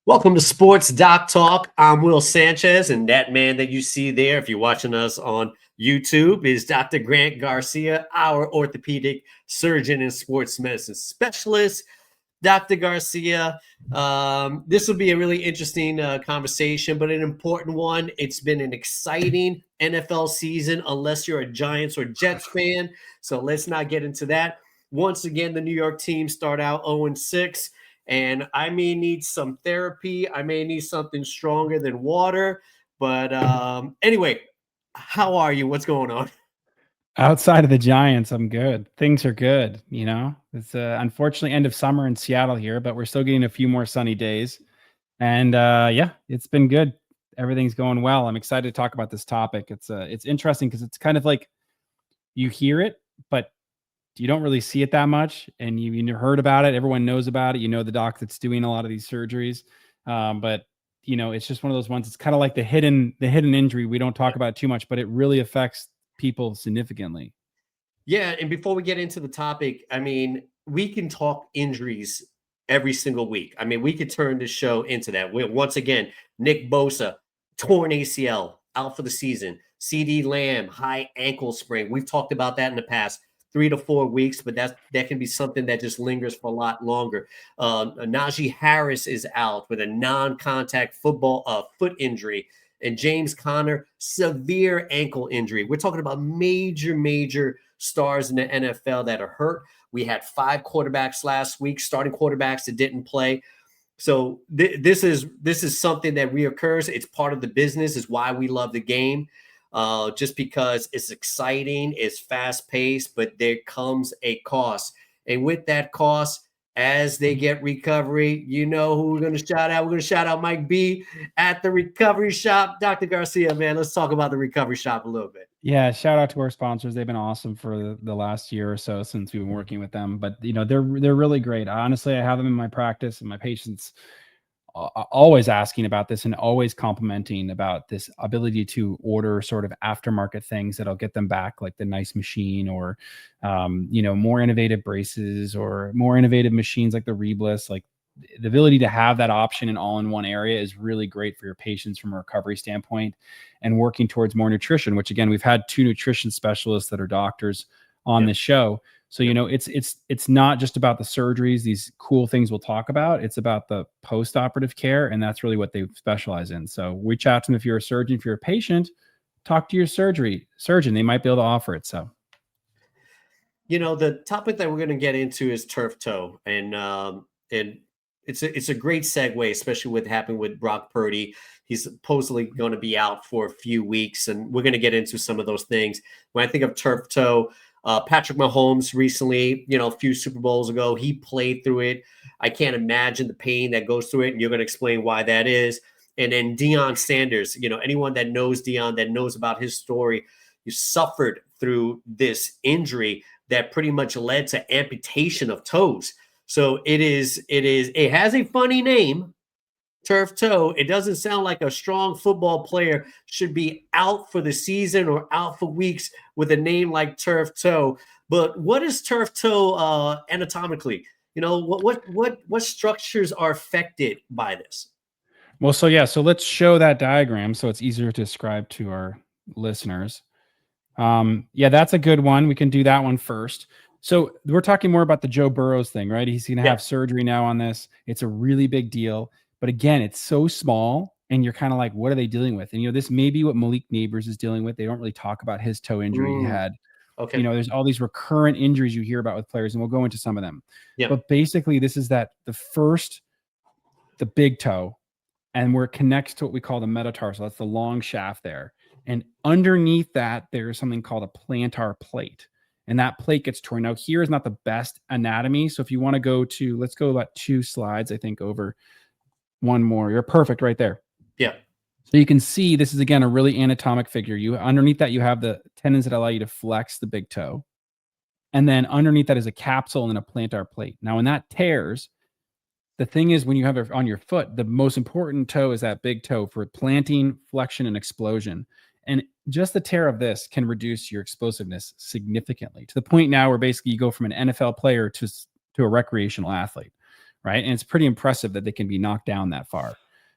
Welcome to Sports Doc Talk. I'm Will Sanchez, and that man that you see there, if you're watching us on YouTube, is Dr. Grant Garcia, our orthopedic surgeon and sports medicine specialist. Dr. Garcia, this will be a really interesting conversation, but an important one. It's been an exciting NFL season, unless you're a Giants or Jets fan. So let's not get into that. Once again, the New York team start out 0-6. And I may need some therapy. I may need something stronger than water. But anyway, how are you? What's going on? Outside of the Giants, I'm good. Things are good. It's unfortunately end of summer in Seattle here, but we're still getting a few more sunny days. And yeah, it's been good. Everything's going well. I'm excited to talk about this topic. It's interesting because it's kind of like you hear it, but you don't really see it that much. And you heard about it. Everyone knows about it. You know the doc that's doing a lot of these surgeries. But it's just one of those ones. It's kind of like the hidden injury. We don't talk about it too much, but it really affects people significantly. Yeah, and before we get into the topic, I mean, we can talk injuries every single week. I mean, we could turn this show into that. Once again, Nick Bosa, torn ACL, out for the season. CD Lamb, high ankle sprain. We've talked about that in the past. 3 to 4 weeks, but that can be something that just lingers for a lot longer. Najee Harris is out with a non-contact foot injury, and James Conner, severe ankle injury. We're talking about major stars in the NFL that are hurt. We had 5 quarterbacks last week, starting quarterbacks that didn't play. So this is something that reoccurs. It's part of the business. Is why we love the game. Just because it's exciting, it's fast paced, but there comes a cost. And with that cost, as they get recovery, you know who we're going to shout out. We're going to shout out Mike B at the Recovery Shop. Dr. Garcia, man, let's talk about the Recovery Shop a little bit. Yeah, shout out to our sponsors. They've been awesome for the last year or so since we've been working with them. But they're really great. Honestly, I have them in my practice, and my patients always asking about this and always complimenting about this ability to order sort of aftermarket things that'll get them back, like the nice machine or more innovative braces or more innovative machines like the Rebliss. Like the ability to have that option in all in one area is really great for your patients from a recovery standpoint, and working towards more nutrition, which again, we've had 2 nutrition specialists that are doctors on this show. So, it's not just about the surgeries, these cool things we'll talk about. It's about the post-operative care, and that's really what they specialize in. So reach out to them if you're a surgeon. If you're a patient, talk to your surgeon. They might be able to offer it. So, the topic that we're going to get into is turf toe, and it's a great segue, especially with happening with Brock Purdy. He's supposedly going to be out for a few weeks, and we're going to get into some of those things. When I think of turf toe, Patrick Mahomes recently, a few Super Bowls ago, he played through it. I can't imagine the pain that goes through it, and you're going to explain why that is. And then Deion Sanders, anyone that knows Deion, that knows about his story, he suffered through this injury that pretty much led to amputation of toes. So it has a funny name, turf toe. It doesn't sound like a strong football player should be out for the season or out for weeks with a name like turf toe. But what is turf toe anatomically? What structures are affected by this? Well, so let's show that diagram so it's easier to describe to our listeners. Yeah, that's a good one. We can do that one first. So we're talking more about the Joe Burrows thing, right? He's going to have surgery now on this. It's a really big deal. But again, it's so small, and you're kind of like, what are they dealing with? And, this may be what Malik Neighbors is dealing with. They don't really talk about his toe injury he had. Okay. There's all these recurrent injuries you hear about with players, and we'll go into some of them. Yeah. But basically, this is the big toe, and where it connects to what we call the metatarsal. That's the long shaft there. And underneath that, there's something called a plantar plate. And that plate gets torn. Now, here is not the best anatomy. So if you want to go to, let's go about 2 slides, I think, over one more. You're perfect right there. Yeah. So you can see this is, again, a really anatomic figure. Underneath that, you have the tendons that allow you to flex the big toe. And then underneath that is a capsule and a plantar plate. Now, when that tears, the thing is, when you have it on your foot, the most important toe is that big toe for planting, flexion, and explosion. And just the tear of this can reduce your explosiveness significantly, to the point now where basically you go from an NFL player to a recreational athlete, right? And it's pretty impressive that they can be knocked down that far.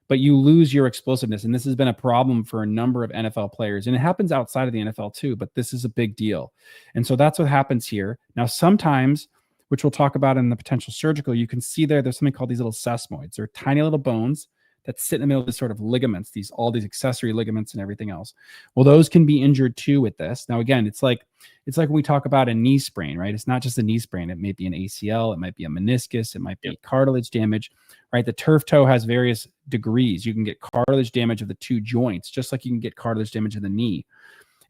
But you lose your explosiveness. And this has been a problem for a number of NFL players. And it happens outside of the NFL too, but this is a big deal. And so that's what happens here. Now, sometimes, which we'll talk about in the potential surgical, you can see there's something called these little sesamoids. They're tiny little bones that sit in the middle of these sort of ligaments, all these accessory ligaments and everything else. Well, those can be injured too with this. Now, again, it's like when we talk about a knee sprain, right? It's not just a knee sprain. It may be an ACL, it might be a meniscus, it might be cartilage damage, right? The turf toe has various degrees. You can get cartilage damage of the two joints, just like you can get cartilage damage of the knee.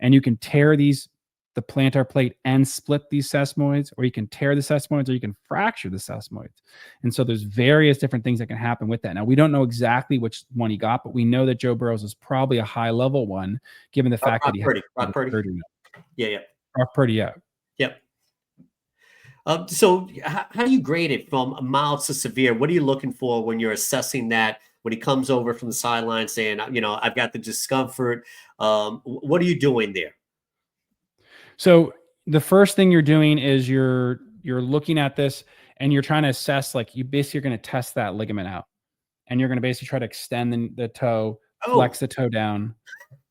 And you can tear the plantar plate and split these sesamoids, or you can tear the sesamoids, or you can fracture the sesamoids. And so there's various different things that can happen with that. Now, we don't know exactly which one he got, but we know that Joe Burrow's is probably a high level one, given the fact that he Purdy. had Purdy. Yeah. Brock Purdy, yeah. Yep. So how do you grade it from mild to severe? What are you looking for when you're assessing that, when he comes over from the sideline saying, I've got the discomfort? What are you doing there? So the first thing you're doing is you're looking at this and you're trying to assess, like, you basically are going to test that ligament out, and you're going to basically try to extend the toe, flex the toe down.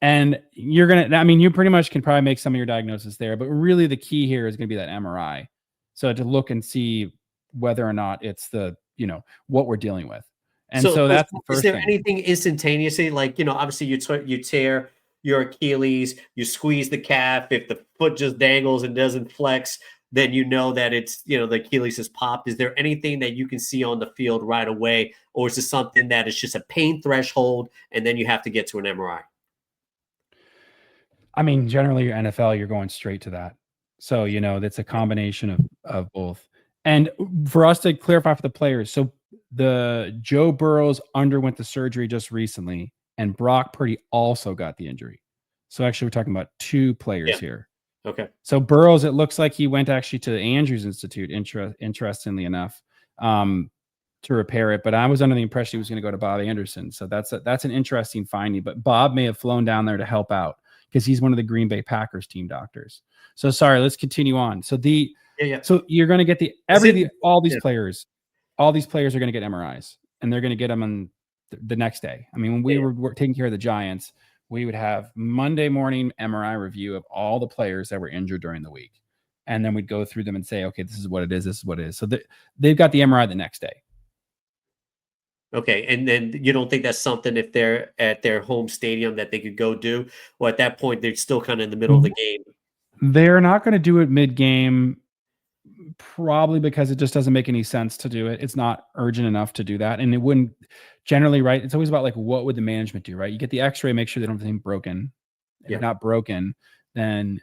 And you're going to, you pretty much can probably make some of your diagnosis there, but really the key here is going to be that MRI. So to look and see whether or not it's what we're dealing with. And so that's the first thing. Is there anything instantaneously, like, obviously you tear your Achilles, you squeeze the calf. If the foot just dangles and doesn't flex, then that it's, the Achilles has popped. Is there anything that you can see on the field right away? Or is it something that is just a pain threshold and then you have to get to an MRI? Generally your NFL, you're going straight to that. So, that's a combination of both. And for us to clarify for the players, so the Joe Burrows underwent the surgery just recently, and Brock Purdy also got the injury. So actually we're talking about two players here. Okay. So Burrows, it looks like he went actually to the Andrews Institute, interestingly enough, to repair it. But I was under the impression he was going to go to Bob Anderson. So that's an interesting finding. But Bob may have flown down there to help out because he's one of the Green Bay Packers team doctors. So sorry, let's continue on. So so you're going to get all these players are going to get MRIs, and they're going to get them on the next day. When we were taking care of the Giants, we would have Monday morning MRI review of all the players that were injured during the week. And then we'd go through them and say, okay, this is what it is. This is what it is. So they've got the MRI the next day. Okay. And then you don't think that's something, if they're at their home stadium, that they could go do? Or at that point, they're still kind of in the middle of the game? They're not going to do it mid-game, probably because it just doesn't make any sense to do it. It's not urgent enough to do that. And it wouldn't generally, right? It's always about, like, what would the management do, right? You get the x-ray, make sure they don't have anything broken. If they're not broken, then,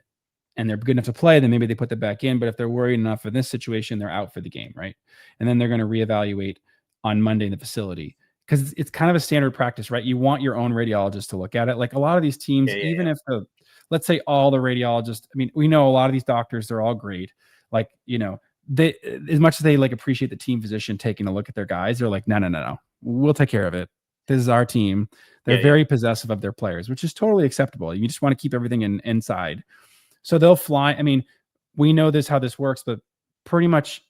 and they're good enough to play, then maybe they put that back in. But if they're worried enough in this situation, they're out for the game, right? And then they're going to reevaluate on Monday in the facility, because it's kind of a standard practice, right? You want your own radiologist to look at it. Like a lot of these teams, even if let's say all the radiologists, we know a lot of these doctors, they're all great. Like, they, as much as they appreciate the team physician taking a look at their guys, they're like, no, we'll take care of it. This is our team. They're very possessive of their players, which is totally acceptable. You just want to keep everything inside. So they'll fly. We know how this works, but pretty much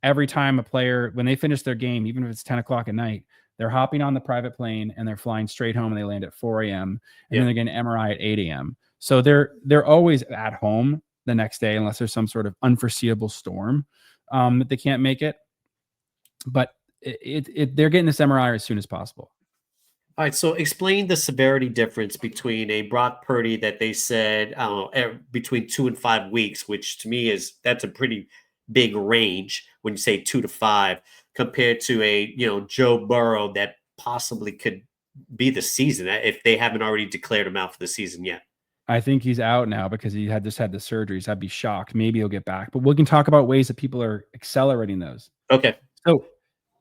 every time a player, when they finish their game, even if it's 10 o'clock at night, they're hopping on the private plane and they're flying straight home, and they land at 4 a.m. and then they're getting an MRI at 8 a.m. So they're always at home the next day, unless there's some sort of unforeseeable storm that they can't make it. But they're getting this MRI as soon as possible. All right, so explain the severity difference between a Brock Purdy that they said, between 2 and 5 weeks, which to me that's a pretty big range when you say 2 to 5, compared to a Joe Burrow that possibly could be the season, if they haven't already declared him out for the season yet. I think he's out now because he had the surgeries. I'd be shocked. Maybe he'll get back, but we can talk about ways that people are accelerating those. Okay. So,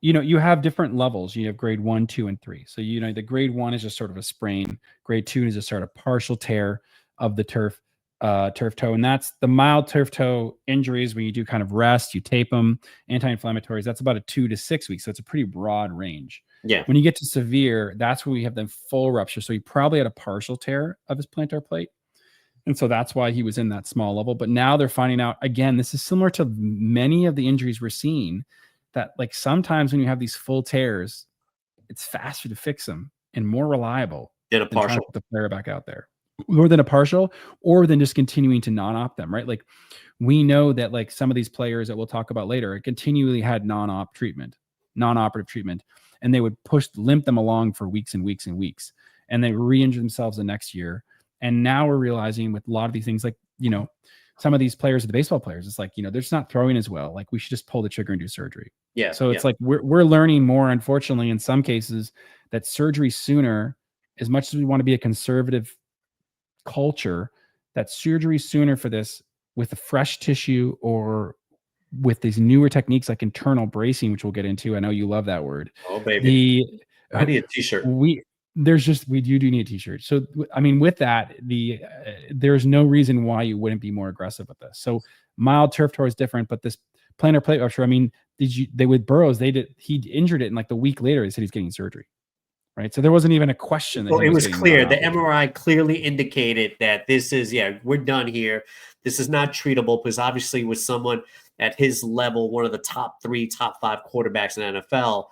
you have different levels. You have grade 1, 2, and 3. So, the grade 1 is just sort of a sprain. Grade 2 is a sort of partial tear of the turf toe. And that's the mild turf toe injuries, where you do kind of rest, you tape them, anti-inflammatories. That's about a 2 to 6 weeks. So it's a pretty broad range. Yeah. When you get to severe, that's when we have the full rupture. So he probably had a partial tear of his plantar plate. And so that's why he was in that small level. But now they're finding out, again, this is similar to many of the injuries we're seeing, that like sometimes when you have these full tears, it's faster to fix them and more reliable Did a than trying to partial. put the player back out there, or than a partial, or than just continuing to non-op them, right? Like we know that like some of these players that we'll talk about later continually had non-operative treatment, and they would limp them along for weeks and weeks and weeks, and they re-injure themselves the next year. And now we're realizing with a lot of these things, like, some of these players, the baseball players, it's like, they're just not throwing as well. Like we should just pull the trigger and do surgery. Yeah. So yeah. it's like we're learning more, unfortunately, in some cases, that surgery sooner, as much as we want to be a conservative culture, that surgery sooner for this with the fresh tissue or with these newer techniques like internal bracing, which we'll get into. I know you love that word. Oh, baby. I The need a t-shirt. we do need a t-shirt. So I mean, with that, there's no reason why you wouldn't be more aggressive with this. So mild turf toe is different, but this plantar plate rupture, I mean, with Burrows, he injured it, and like the week later they said he's getting surgery. Right. So there wasn't even a question that So he it was getting clear. The non-operative. MRI clearly indicated that this is, we're done here. This is not treatable, because obviously with someone at his level, one of the top 3, top 5 quarterbacks in the NFL,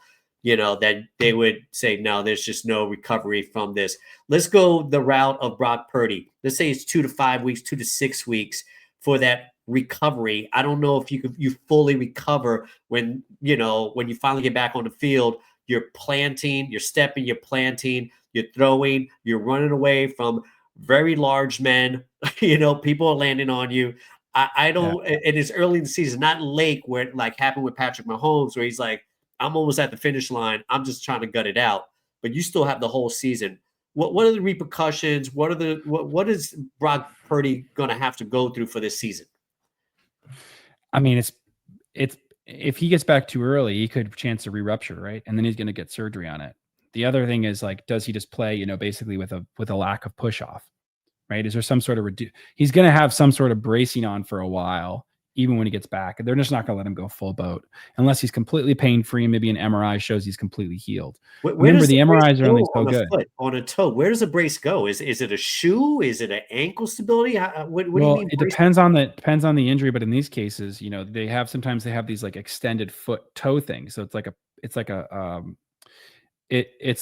that they would say, no, there's just no recovery from this. Let's go the route of Brock Purdy. Let's say it's 2 to 5 weeks, 2 to 6 weeks for that recovery. I don't know if you fully recover when you finally get back on the field. You're planting, you're stepping, you're planting, you're throwing, you're running away from very large men. People are landing on you. I don't, and it's early in the season, not late, where it like happened with Patrick Mahomes, where he's like, I'm almost at the finish line. I'm just trying to gut it out. But you still have the whole season. What are the repercussions? What is Brock Purdy going to have to go through for this season? I mean, it's if he gets back too early, he could chance to re-rupture, right? And then he's going to get surgery on it. The other thing is, like, does he just play, basically with a lack of push off, right? Is there some sort of he's going to have some sort of bracing on for a while, even when he gets back. They're just not going to let him go full boat unless he's completely pain free and maybe an MRI shows he's completely healed. Remember, the MRIs are only so good. Foot, on a toe, where does the brace go? Is it a shoe? Is it an ankle stability? What do you mean? It depends on the injury, but in these cases, sometimes they have these like extended foot toe things. So it's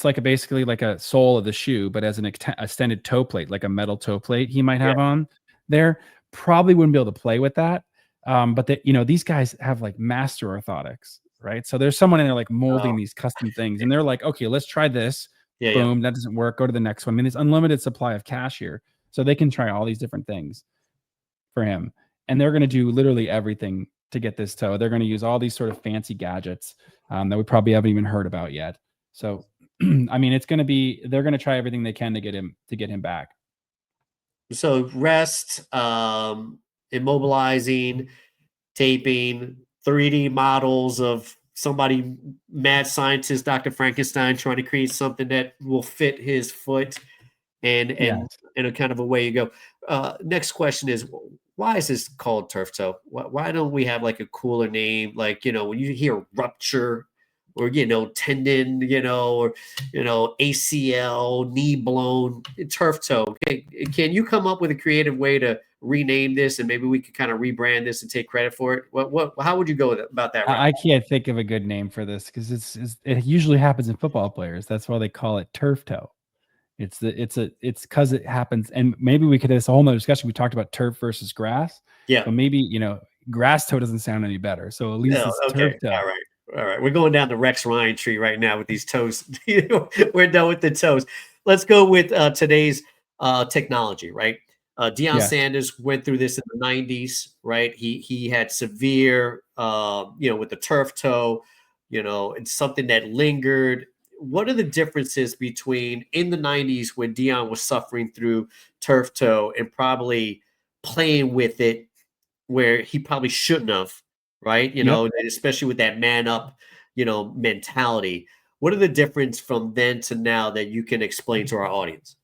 like basically like a sole of the shoe, but as an extended toe plate, like a metal toe plate he might have on there. Probably wouldn't be able to play with that. But these guys have like master orthotics, right? So there's someone in there like molding these custom things, and they're like, okay, let's try this. Boom, that doesn't work. Go to the next one. I mean, there's unlimited supply of cash here, so they can try all these different things for him, and they're going to do literally everything to get this toe. They're going to use all these sort of fancy gadgets that we probably haven't even heard about yet. So, I mean, they're going to try everything they can to get him back. So rest, immobilizing, taping, 3D models of somebody, mad scientist, Dr. Frankenstein, trying to create something that will fit his foot, and in a kind of a way you go. Next question is, why is this called turf toe? Why don't we have like a cooler name? Like, when you hear rupture or, tendon, or, ACL, knee blown, turf toe. Can you come up with a creative way to rename this, and maybe we could kind of rebrand this and take credit for it? How would you go about that? I can't think of a good name for this because it usually happens in football players. That's why they call it turf toe. It's because it happens. And maybe we could have this whole nother discussion. We talked about turf versus grass. Yeah. But maybe, grass toe doesn't sound any better. So at least it's turf toe. All right. We're going down the Rex Ryan tree right now with these toes. We're done with the toes. Let's go with today's technology, right? Deion Sanders went through this in the 90s, right? He had severe, with the turf toe, it's something that lingered. What are the differences between in the 90s when Deion was suffering through turf toe and probably playing with it where he probably shouldn't have, right? Especially with that man up, mentality. What are the difference from then to now that you can explain to our audience?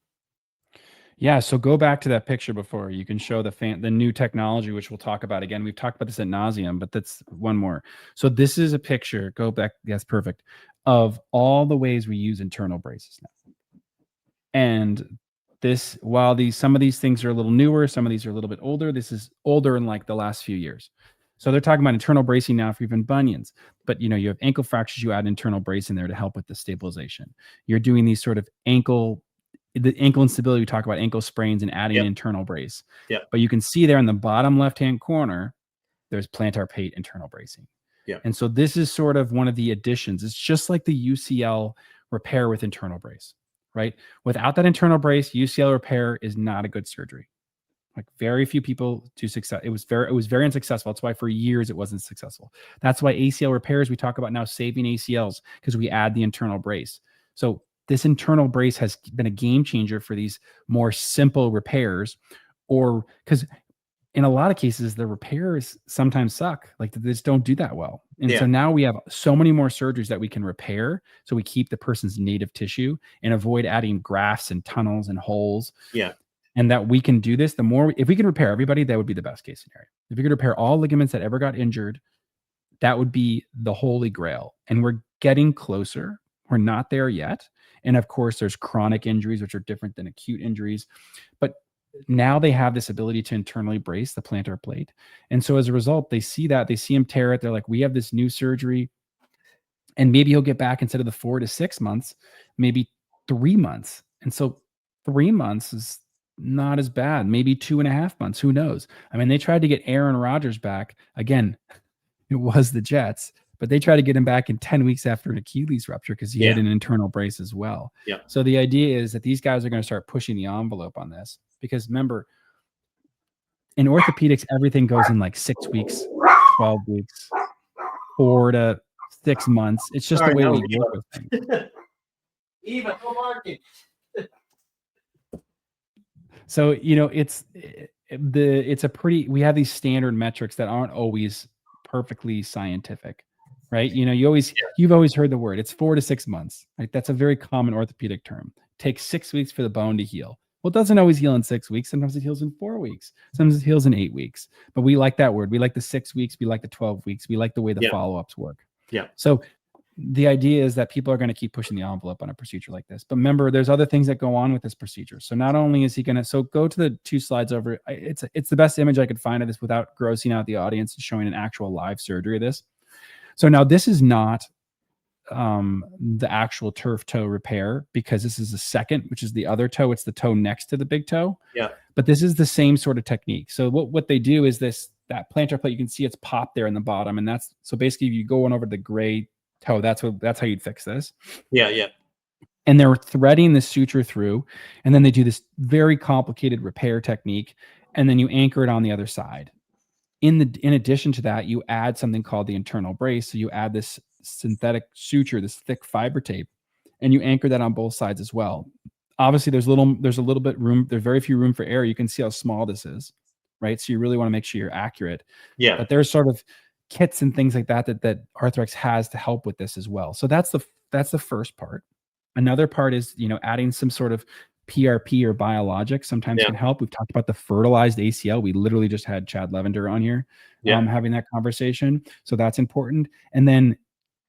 Yeah, so go back to that picture before. You can show the new technology, which we'll talk about again. We've talked about this ad nauseum, but that's one more. So this is a picture. Go back. That's perfect. Of all the ways we use internal braces now. And while some of these things are a little newer, some of these are a little bit older. This is older in like the last few years. So they're talking about internal bracing now for even bunions. But you have ankle fractures, you add internal brace in there to help with the stabilization. You're doing these sort of the ankle instability. We talk about ankle sprains and adding internal brace. Yep. But you can see there in the bottom left-hand corner, there's plantar plate internal bracing. Yeah. And so this is sort of one of the additions. It's just like the UCL repair with internal brace, right? Without that internal brace, UCL repair is not a good surgery. Like very few people do success. It was very unsuccessful. That's why for years it wasn't successful. That's why ACL repairs, we talk about now saving ACLs because we add the internal brace. So this internal brace has been a game changer for these more simple repairs, or because in a lot of cases, the repairs sometimes suck. Like they just don't do that well. And so now we have so many more surgeries that we can repair. So we keep the person's native tissue and avoid adding grafts and tunnels and holes. Yeah. And that we can do this, the more, if we can repair everybody, that would be the best case scenario. If we could repair all ligaments that ever got injured, that would be the holy grail. And we're getting closer. We're not there yet. And of course, there's chronic injuries, which are different than acute injuries. But now they have this ability to internally brace the plantar plate. And so as a result, they see him tear it. They're like, we have this new surgery. And maybe he'll get back instead of the 4 to 6 months, maybe 3 months. And so 3 months is not as bad. Maybe 2.5 months. Who knows? I mean, they tried to get Aaron Rodgers back. Again, it was the Jets, but they tried to get him back in 10 weeks after an Achilles rupture because he had an internal brace as well. Yeah. So the idea is that these guys are going to start pushing the envelope on this because remember, in orthopedics, everything goes in like 6 weeks, 12 weeks, 4 to 6 months. It's just the way we work with things. Eva, no market. So, we have these standard metrics that aren't always perfectly scientific, right? You've always heard the word, it's 4 to 6 months, right? That's a very common orthopedic term. It takes 6 weeks for the bone to heal. Well, it doesn't always heal in 6 weeks. Sometimes it heals in 4 weeks. Sometimes it heals in 8 weeks, but we like that word. We like the 6 weeks. We like the 12 weeks. We like the way the follow-ups work. Yeah. So the idea is that people are going to keep pushing the envelope on a procedure like this. But remember, there's other things that go on with this procedure. So not only is he going to, so go to the 2 slides over. It's the best image I could find of this without grossing out the audience and showing an actual live surgery of this. So now this is not the actual turf toe repair because this is the second, which is the other toe. It's the toe next to the big toe. Yeah. But this is the same sort of technique. So what they do is that plantar plate, you can see it's popped there in the bottom. And that's, so basically you go on over the gray toe. That's how you'd fix this. Yeah. Yeah. And they're threading the suture through, and then they do this very complicated repair technique, and then you anchor it on the other side. In addition to that, you add something called the internal brace. So you add this synthetic suture, this thick fiber tape, and you anchor that on both sides as well. Obviously, there's a little bit room. There's very few room for error. You can see how small this is, right? So you really want to make sure you're accurate. Yeah. But there's sort of kits and things like that Arthrex has to help with this as well. So that's the first part. Another part is, adding some sort of PRP or biologics sometimes can help. We've talked about the fertilized ACL. We literally just had Chad Levender on here having that conversation. So that's important. And then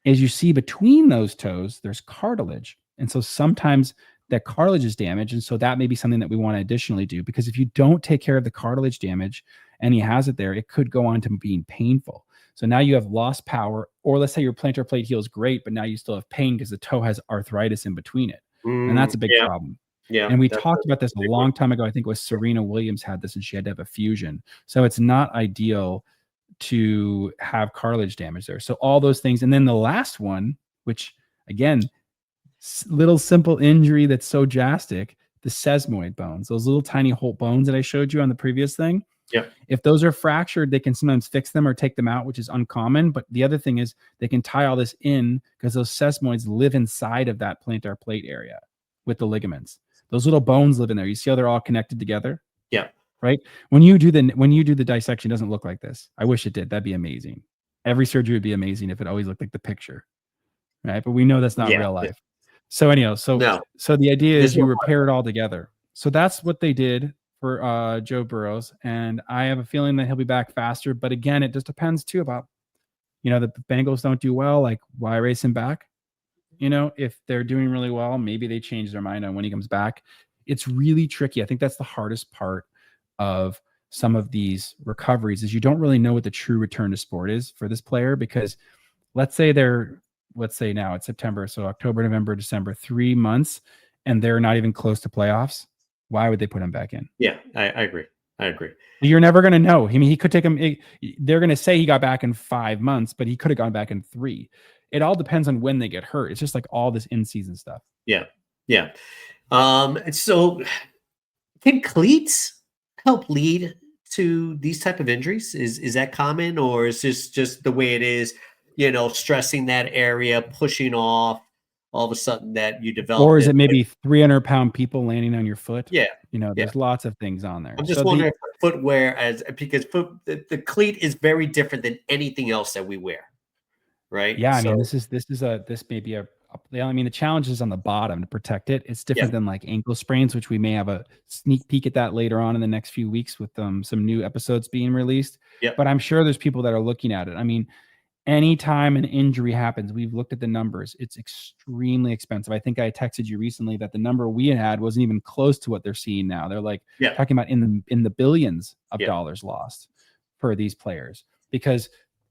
as you see between those toes, there's cartilage. And so sometimes that cartilage is damaged. And so that may be something that we want to additionally do, because if you don't take care of the cartilage damage and he has it there, it could go on to being painful. So now you have lost power, or let's say your plantar plate heals great, but now you still have pain because the toe has arthritis in between it. And that's a big problem. Yeah. And we talked about this a long time ago. I think it was Serena Williams had this and she had to have a fusion. So it's not ideal to have cartilage damage there. So all those things. And then the last one, which again, little simple injury that's so drastic, the sesamoid bones, those little tiny whole bones that I showed you on the previous thing. Yeah. If those are fractured, they can sometimes fix them or take them out, which is uncommon. But the other thing is they can tie all this in because those sesamoids live inside of that plantar plate area with the ligaments. Those little bones live in there. You see how they're all connected together? Yeah. Right. When you do the dissection, it doesn't look like this. I wish it did. That'd be amazing. Every surgery would be amazing if it always looked like the picture. Right. But we know that's not real life. So anyhow, so the idea is you repair it all together. So that's what they did for Joe Burrows. And I have a feeling that he'll be back faster. But again, it just depends too about, the Bengals don't do well. Like, why race him back? If they're doing really well, maybe they change their mind on when he comes back. It's really tricky. I think that's the hardest part of some of these recoveries is you don't really know what the true return to sport is for this player, because let's say now it's September, so October, November, December, 3 months, and they're not even close to playoffs. Why would they put him back in? Yeah, I agree. I agree. You're never going to know. I mean, he could take him. They're going to say he got back in 5 months, but he could have gone back in 3. It all depends on when they get hurt. It's just like all this in-season stuff. Yeah. Yeah. So can cleats help lead to these type of injuries? Is that common, or is this just the way it is, stressing that area, pushing off, all of a sudden that you develop Or is it? it maybe 300-pound people landing on your foot? Yeah. There's lots of things on there. I'm just wondering if footwear, because the cleat is very different than anything else that we wear, right? Yeah, I mean, this may be I mean, the challenge is on the bottom to protect it. It's different than like ankle sprains, which we may have a sneak peek at that later on in the next few weeks with some new episodes being released. Yeah. But I'm sure there's people that are looking at it. I mean, anytime an injury happens, we've looked at the numbers. It's extremely expensive. I think I texted you recently that the number we had wasn't even close to what they're seeing now. They're like talking about in the billions of dollars lost for these players because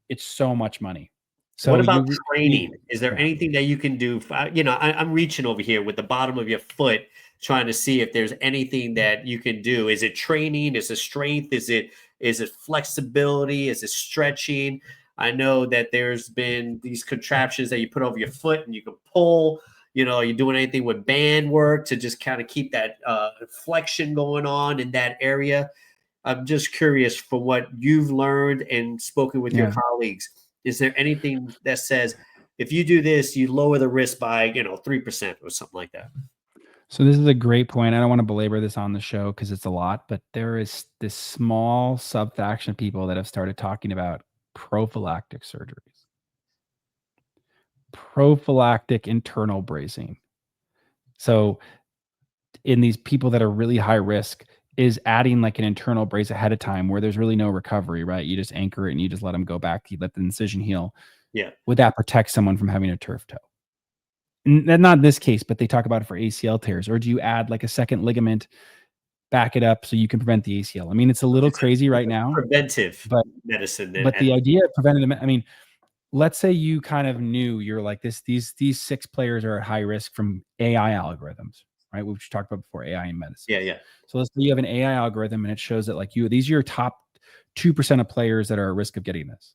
it's so much money. So what about training? Is there anything that you can do? I'm reaching over here with the bottom of your foot, trying to see if there's anything that you can do. Is it training? Is it strength? Is it flexibility? Is it stretching? I know that there's been these contraptions that you put over your foot and you can pull. Are you doing anything with band work to just kind of keep that flexion going on in that area? I'm just curious for what you've learned and spoken with your colleagues. Is there anything that says if you do this, you lower the risk by 3% or something like that? So this is a great point. I don't want to belabor this on the show because it's a lot, but there is this small subfaction of people that have started talking about prophylactic surgeries, prophylactic internal bracing. So in these people that are really high risk, is adding like an internal brace ahead of time where there's really no recovery, right? You just anchor it and you just let them go back. You let the incision heal. Yeah. Would that protect someone from having a turf toe? Not this case, but they talk about it for ACL tears. Or do you add like a second ligament, back it up so you can prevent the ACL? I mean, it's a little crazy right now. Preventive medicine. But the idea of preventative, I mean, let's say you kind of knew you're like this, these 6 players are at high risk from AI algorithms, right? Which we talked about before, AI in medicine. Yeah. So let's say you have an AI algorithm and it shows that like these are your top 2% of players that are at risk of getting this.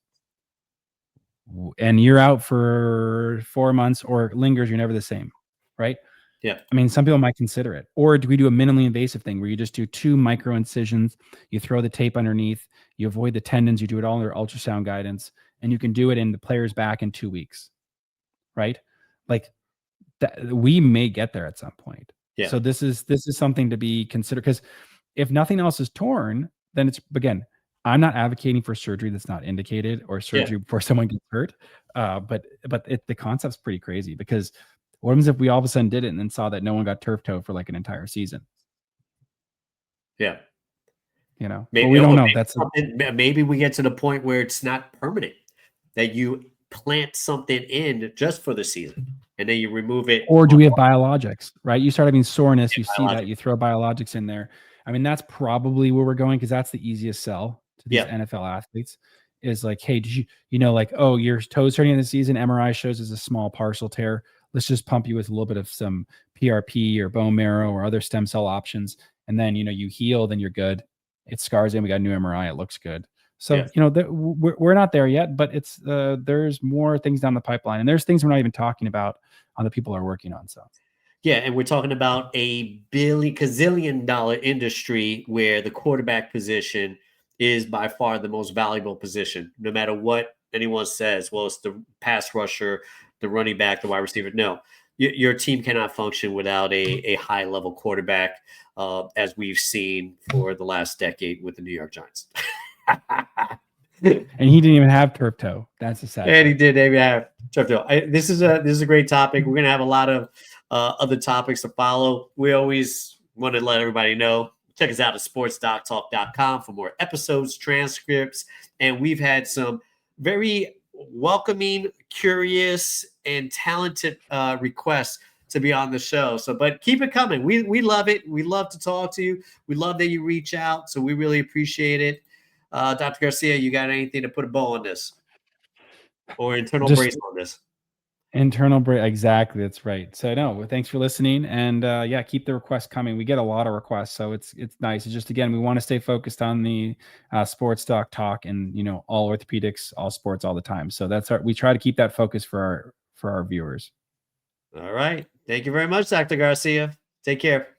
And you're out for 4 months or lingers, you're never the same, right? Yeah. I mean, some people might consider it. Or do we do a minimally invasive thing where you just do 2 micro incisions, you throw the tape underneath, you avoid the tendons, you do it all under ultrasound guidance, and you can do it in the player's back in 2 weeks, right? Like we may get there at some point. Yeah. So this is something to be considered, because if nothing else is torn, then it's, again, I'm not advocating for surgery that's not indicated or surgery before someone gets hurt. But the concept's pretty crazy, because what happens if we all of a sudden did it and then saw that no one got turf toe for like an entire season? Yeah. Maybe, we don't know. Maybe we get to the point where it's not permanent, that you plant something in just for the season and then you remove it. Or do we have biologics, right? You start having soreness, you see biologics. that, you throw biologics in there. I mean, that's probably where we're going, because that's the easiest sell to these NFL athletes, is like, hey, did oh, your toe's hurting in the season, MRI shows is a small partial tear. Let's just pump you with a little bit of some PRP or bone marrow or other stem cell options. And then, you heal, then you're good. It scars in, we got a new MRI, it looks good. So, we're not there yet, but it's there's more things down the pipeline, and there's things we're not even talking about on the people are working on. So, yeah, and we're talking about a gazillion-dollar industry where the quarterback position is by far the most valuable position. No matter what anyone says, well, it's the pass rusher, the running back, the wide receiver. No, your team cannot function without a high-level quarterback, as we've seen for the last decade with the New York Giants. And he didn't even have turf toe. That's a sad. And he did maybe have turf toe. This is a great topic. We're gonna have a lot of other topics to follow. We always want to let everybody know. Check us out at sportsdoctalk.com for more episodes, transcripts, and we've had some very welcoming, curious, and talented requests to be on the show. So, but keep it coming. We love it. We love to talk to you. We love that you reach out. So we really appreciate it. Dr. Garcia, you got anything to put a bow on this or internal Just brace on this? internal break. Exactly. That's right. So no, well, thanks for listening. And yeah, keep the requests coming. We get a lot of requests. So it's nice. It's just, again, we want to stay focused on the sports doc talk and, all orthopedics, all sports all the time. So we try to keep that focus for our viewers. All right. Thank you very much, Dr. Garcia. Take care.